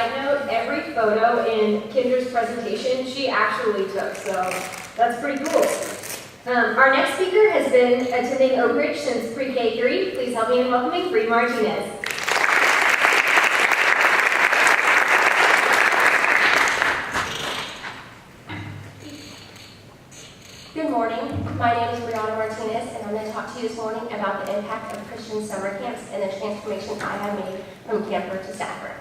side note, every photo in Kendra's presentation she actually took, so that's pretty cool. Our next speaker has been attending Oakridge since pre-K3. Please help me in welcoming Brieanna Martinez. Good morning. My name is Brieanna Martinez, and I'm going to talk to you this morning about the impact of Christian summer camps and the transformation I have made from camper to staffer.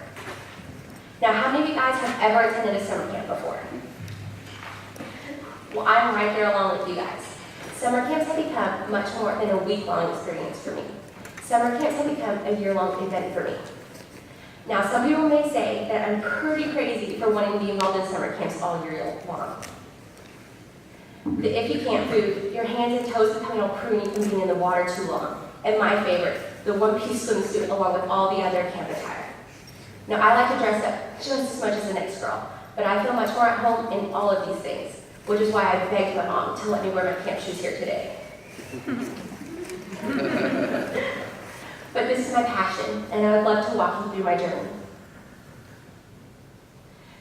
Now, how many of you guys have ever attended a summer camp before? Well, I'm right there along with you guys. Summer camps have become much more than a week-long experience for me. Summer camps have become a year-long event for me. Now, some people may say that I'm pretty crazy for wanting to be involved in summer camps all year long. The iffy camp food, your hands and toes becoming all pruny from being in the water too long, and my favorite, the one-piece swimsuit along with all the other camp attire. Now, I like to dress up just as much as the next girl, but I feel much more at home in all of these things, which is why I begged my mom to let me wear my camp shoes here today. But this is my passion, and I would love to walk you through my journey.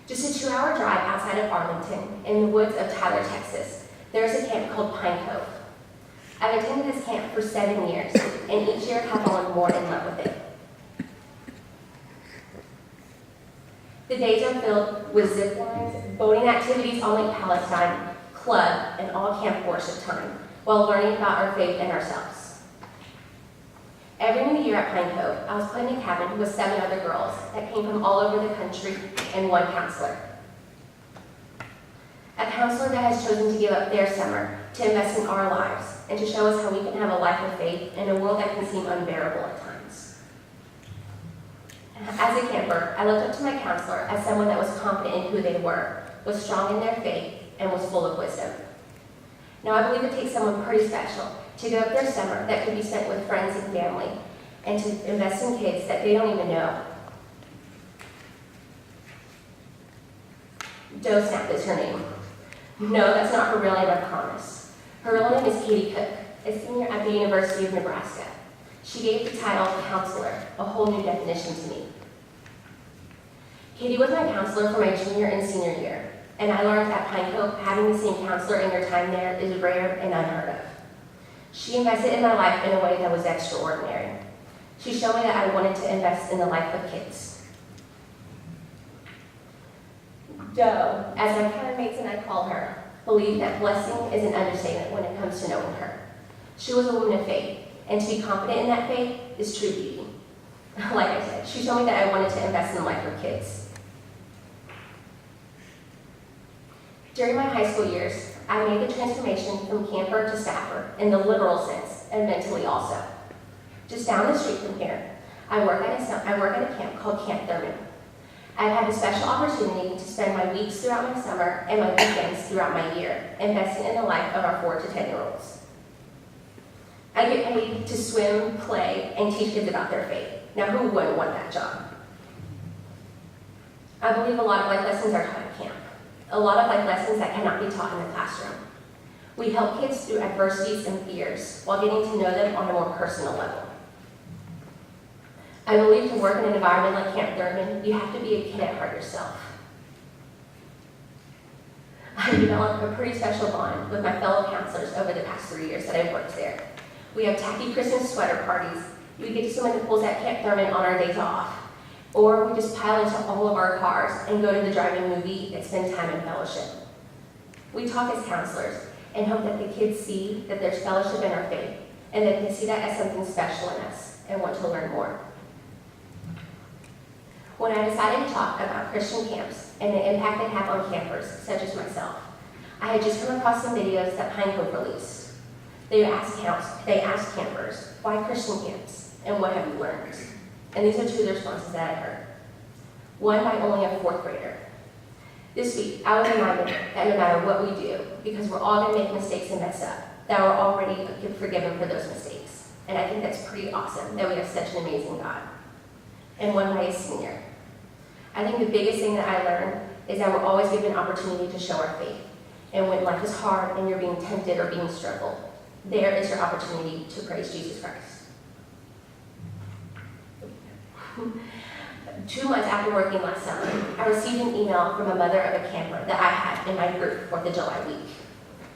Just a 2-hour drive outside of Arlington, in the woods of Tyler, Texas, there's a camp called Pine Cove. I've attended this camp for 7 years, and each year have fallen more in love with it. The days are filled with zip lines, boating activities on Lake Palestine, club, and all camp worship time, while learning about our faith and ourselves. Every new year at Pine Cove, I was put in a cabin with 7 other girls that came from all over the country and 1 counselor. A counselor that has chosen to give up their summer to invest in our lives and to show us how we can have a life of faith in a world that can seem unbearable at times. As a camper, I looked up to my counselor as someone that was confident in who they were, was strong in their faith, and was full of wisdom. Now, I believe it takes someone pretty special to give up their summer that could be spent with friends and family and to invest in kids that they don't even know. Doe Snap is her name. No, that's not her real name, I promise. Her real name is Katie Cook, a senior at the University of Nebraska. She gave the title counselor a whole new definition to me. Katie was my counselor for my junior and senior year, and I learned at Pine Cove having the same counselor in your time there is rare and unheard of. She invested in my life in a way that was extraordinary. She showed me that I wanted to invest in the life of kids. Doe, as my cabin mates and I call her, believed that blessing is an understatement when it comes to knowing her. She was a woman of faith, and to be confident in that faith is true beauty. Like I said, she showed me that I wanted to invest in the life of kids. During my high school years, I made the transformation from camper to staffer in the literal sense, and mentally also. Just down the street from here, I work at a camp called Camp Thurman. I've had the special opportunity to spend my weeks throughout my summer and my weekends throughout my year, investing in the life of our 4 to 10-year-olds. I get paid to swim, play, and teach kids about their faith. Now, who wouldn't want that job? I believe a lot of life lessons are taught at camp. A lot of life lessons that cannot be taught in the classroom. We help kids through adversities and fears while getting to know them on a more personal level. I believe to work in an environment like Camp Thurman, you have to be a kid at heart yourself. I developed a pretty special bond with my fellow counselors over the past 3 years that I've worked there. We have tacky Christmas sweater parties. We get to swim in the pools at Camp Thurman on our days off. Or we just pile into all of our cars and go to the drive-in movie and spend time in fellowship. We talk as counselors and hope that the kids see that there's fellowship in our faith and that they see that as something special in us and want to learn more. When I decided to talk about Christian camps and the impact they have on campers, such as myself, I had just come across some videos that Pine Cove released. They asked campers, why Christian camps, and what have you learned? And these are 2 of the responses that I heard. One by only a 4th grader. This week, I was reminded that no matter what we do, because we're all going to make mistakes and mess up, that we're already forgiven for those mistakes. And I think that's pretty awesome that we have such an amazing God. And one by a senior. I think the biggest thing that I learned is that we're always given an opportunity to show our faith. And when life is hard and you're being tempted or being struggled, there is your opportunity to praise Jesus Christ. 2 months after working last summer, I received an email from a mother of a camper that I had in my group 4th of July week.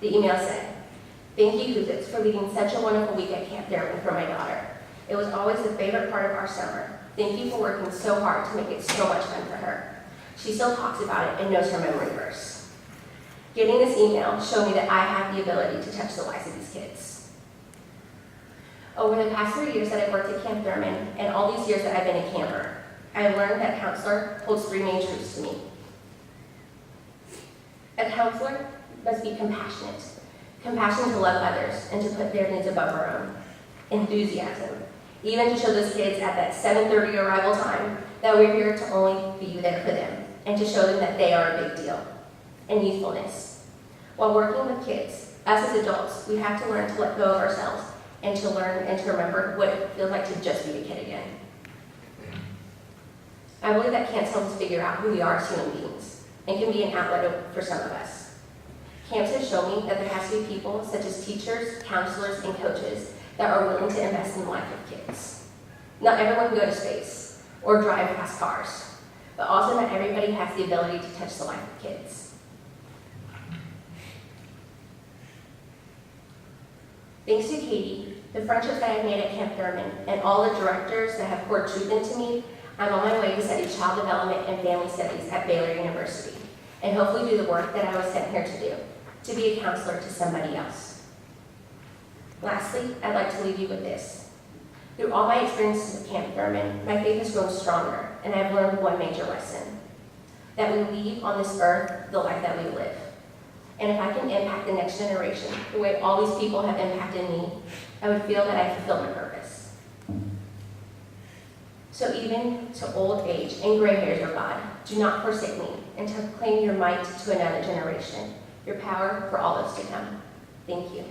The email said, "Thank you, Kuzits, for leading such a wonderful week at Camp Thurman for my daughter. It was always the favorite part of our summer. Thank you for working so hard to make it so much fun for her. She still talks about it and knows her memory verse." Getting this email showed me that I have the ability to touch the lives of these kids. Over the past 3 years that I've worked at Camp Thurman and all these years that I've been a camper, I have learned that counselor holds 3 main truths to me. A counselor must be compassionate. Compassion to love others and to put their needs above our own. Enthusiasm. Even to show those kids at that 7:30 arrival time that we're here to only be there for them and to show them that they are a big deal. And youthfulness. While working with kids, us as adults, we have to learn to let go of ourselves and to learn and to remember what it feels like to just be a kid again. I believe that camps help us figure out who we are as human beings and can be an outlet for some of us. Camps have shown me that there has to be people such as teachers, counselors, and coaches that are willing to invest in the life of kids. Not everyone can go to space or drive fast cars, but also not everybody has the ability to touch the life of kids. Thanks to Katie, the friendships that I've made at Camp Thurman, and all the directors that have poured truth into me, I'm on my way to study child development and family studies at Baylor University, and hopefully do the work that I was sent here to do, to be a counselor to somebody else. Lastly, I'd like to leave you with this. Through all my experiences at Camp Thurman, my faith has grown stronger, and I've learned one major lesson, that we leave on this earth the life that we live. And if I can impact the next generation the way all these people have impacted me, I would feel that I fulfilled my purpose. So even to old age and gray hairs, O God, do not forsake me, and to proclaim your might to another generation, your power for all those to come. Thank you.